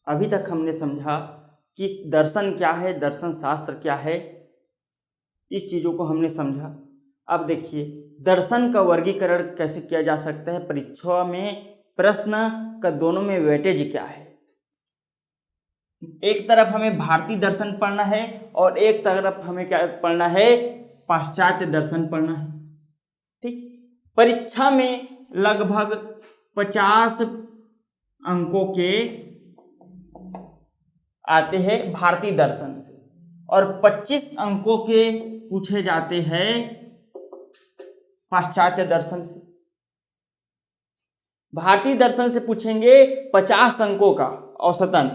अभी तक हमने समझा कि दर्शन क्या है, दर्शन शास्त्र क्या है, इस चीज़ों को हमने समझा। अब देखिए दर्शन का वर्गीकरण कैसे किया जा सकता है, परीक्षा में प्रश्न का दोनों में वेटेज क्या है। एक तरफ हमें भारतीय दर्शन पढ़ना है और एक तरफ हमें क्या पढ़ना है, पाश्चात्य दर्शन पढ़ना है। ठीक, परीक्षा में लगभग 50 अंकों के आते हैं भारतीय दर्शन से और 25 अंकों के पूछे जाते हैं पाश्चात्य दर्शन से। भारतीय दर्शन से पूछेंगे 50 अंकों का औसतन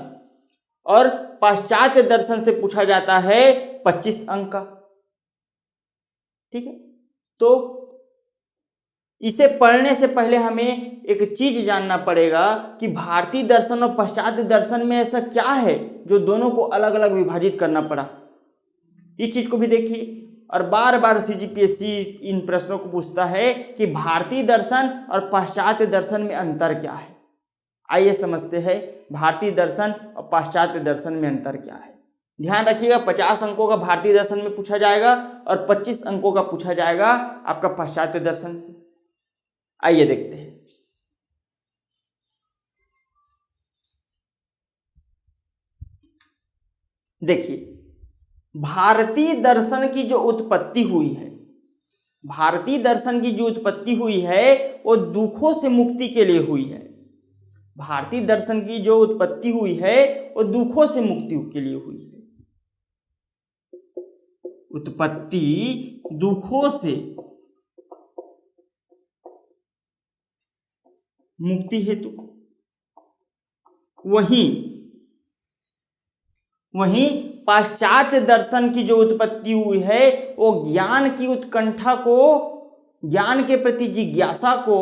और पाश्चात्य दर्शन से पूछा जाता है 25 अंक का। ठीक है, तो इसे पढ़ने से पहले हमें एक चीज जानना पड़ेगा कि भारतीय दर्शन और पाश्चात्य दर्शन में ऐसा क्या है जो दोनों को अलग अलग विभाजित करना पड़ा। इस चीज को भी देखिए, और बार बार सीजीपीएससी इन प्रश्नों को पूछता है कि भारतीय दर्शन और पाश्चात्य दर्शन में अंतर क्या है। आइए समझते हैं भारतीय दर्शन और पाश्चात्य दर्शन में अंतर क्या है। ध्यान रखिएगा 50 अंकों का भारतीय दर्शन में पूछा जाएगा और 25 अंकों का पूछा जाएगा आपका पाश्चात्य दर्शन से। आइए देखते हैं। देखिए भारतीय दर्शन की जो उत्पत्ति हुई है, भारतीय दर्शन की जो उत्पत्ति हुई है वो दुखों से मुक्ति के लिए हुई है। भारतीय दर्शन की जो उत्पत्ति हुई है वो दुखों से मुक्ति के लिए हुई है। उत्पत्ति दुखों से मुक्ति हेतु। वहीं पाश्चात्य दर्शन की जो उत्पत्ति हुई है वो ज्ञान की उत्कंठा को, ज्ञान के प्रति जिज्ञासा को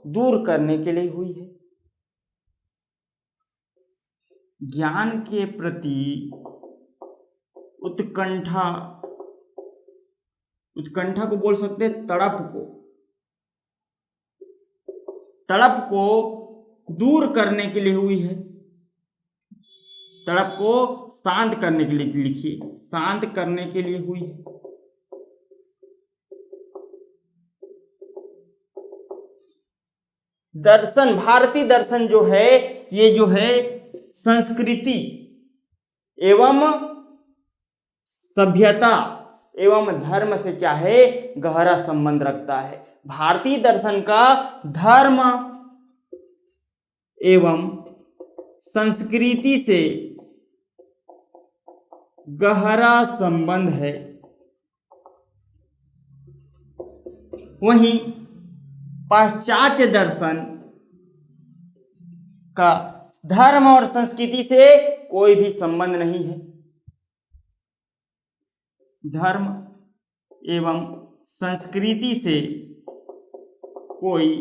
दूर करने के लिए हुई है। ज्ञान के प्रति उत्कंठा, उत्कंठा को बोल सकते हैं तड़प को दूर करने के लिए हुई है। तड़प को शांत करने के लिए, लिखिए शांत करने के लिए हुई है। दर्शन, भारतीय दर्शन जो है ये जो है संस्कृति एवं सभ्यता एवं धर्म से क्या है, गहरा संबंध रखता है। भारतीय दर्शन का धर्म एवं संस्कृति से गहरा संबंध है। वहीं पाश्चात्य दर्शन का धर्म और संस्कृति से कोई भी संबंध नहीं है। धर्म एवं संस्कृति से कोई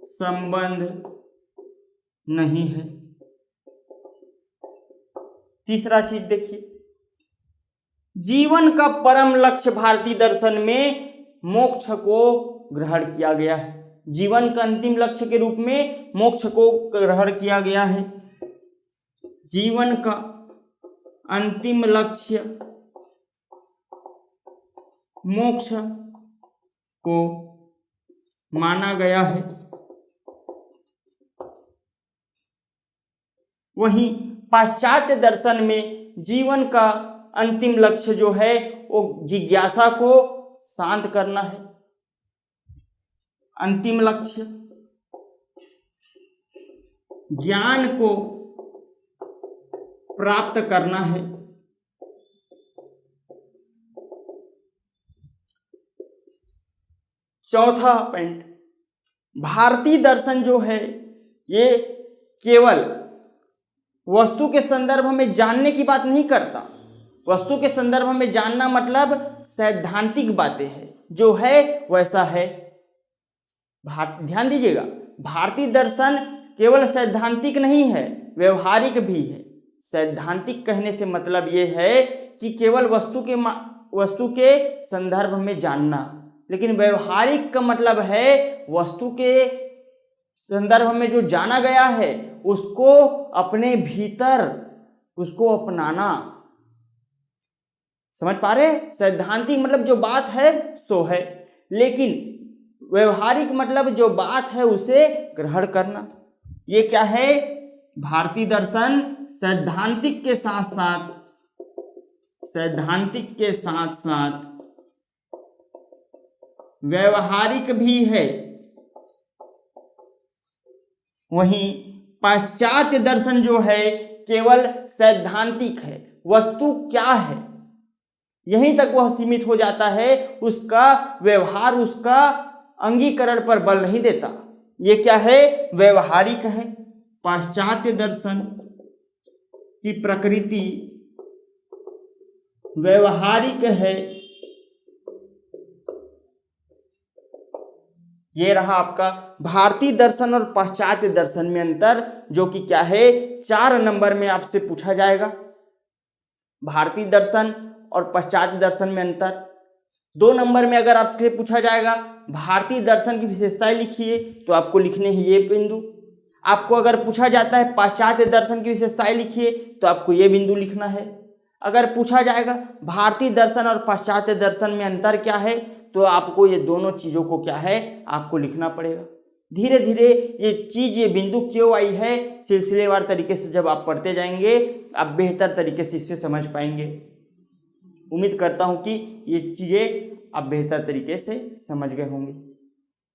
संबंध नहीं है। तीसरा चीज देखिए, जीवन का परम लक्ष्य भारतीय दर्शन में मोक्ष को ग्रहण किया गया है। जीवन का अंतिम लक्ष्य के रूप में मोक्ष को ग्रहण किया गया है। जीवन का अंतिम लक्ष्य मोक्ष को माना गया है। वहीं पाश्चात्य दर्शन में जीवन का अंतिम लक्ष्य जो है वो जिज्ञासा को शांत करना है। अंतिम लक्ष्य ज्ञान को प्राप्त करना है। चौथा पॉइंट, भारतीय दर्शन जो है ये केवल वस्तु के संदर्भ में जानने की बात नहीं करता। वस्तु के संदर्भ में जानना मतलब सैद्धांतिक बातें हैं, जो है वैसा है। ध्यान दीजिएगा, भारतीय दर्शन केवल सैद्धांतिक नहीं है, व्यवहारिक भी है। सैद्धांतिक कहने से मतलब ये है कि केवल वस्तु के संदर्भ में जानना, लेकिन व्यवहारिक का मतलब है वस्तु के संदर्भ में जो जाना गया है उसको अपने भीतर उसको अपनाना। समझ पा रहे? सैद्धांतिक मतलब जो बात है सो है, लेकिन व्यवहारिक मतलब जो बात है उसे ग्रहण करना। ये क्या है? भारतीय दर्शन सैद्धांतिक के साथ साथ व्यवहारिक भी है। वहीं पाश्चात्य दर्शन जो है केवल सैद्धांतिक है, वस्तु क्या है यहीं तक वह सीमित हो जाता है, उसका व्यवहार उसका अंगीकरण पर बल नहीं देता। ये क्या है? व्यवहारिक है। पाश्चात्य दर्शन की प्रकृति व्यवहारिक है। ये रहा आपका भारतीय दर्शन और पाश्चात्य दर्शन में अंतर, जो कि क्या है 4 नंबर में आपसे पूछा जाएगा। भारतीय दर्शन और पाश्चात्य दर्शन में अंतर। 2 नंबर में अगर आपसे पूछा जाएगा भारतीय दर्शन की विशेषताएं लिखिए, तो आपको लिखने हैं ये बिंदु। आपको अगर पूछा जाता है पाश्चात्य दर्शन की विशेषताएं लिखिए, तो आपको ये बिंदु लिखना है। अगर पूछा जाएगा भारतीय दर्शन और पाश्चात्य दर्शन में अंतर क्या है, तो आपको ये दोनों चीज़ों को क्या है आपको लिखना पड़ेगा। धीरे धीरे ये बिंदु क्यों आई है, सिलसिलेवार तरीके से जब आप पढ़ते जाएंगे आप बेहतर तरीके से इससे समझ पाएंगे। उम्मीद करता हूँ कि ये चीज़ें आप बेहतर तरीके से समझ गए होंगे।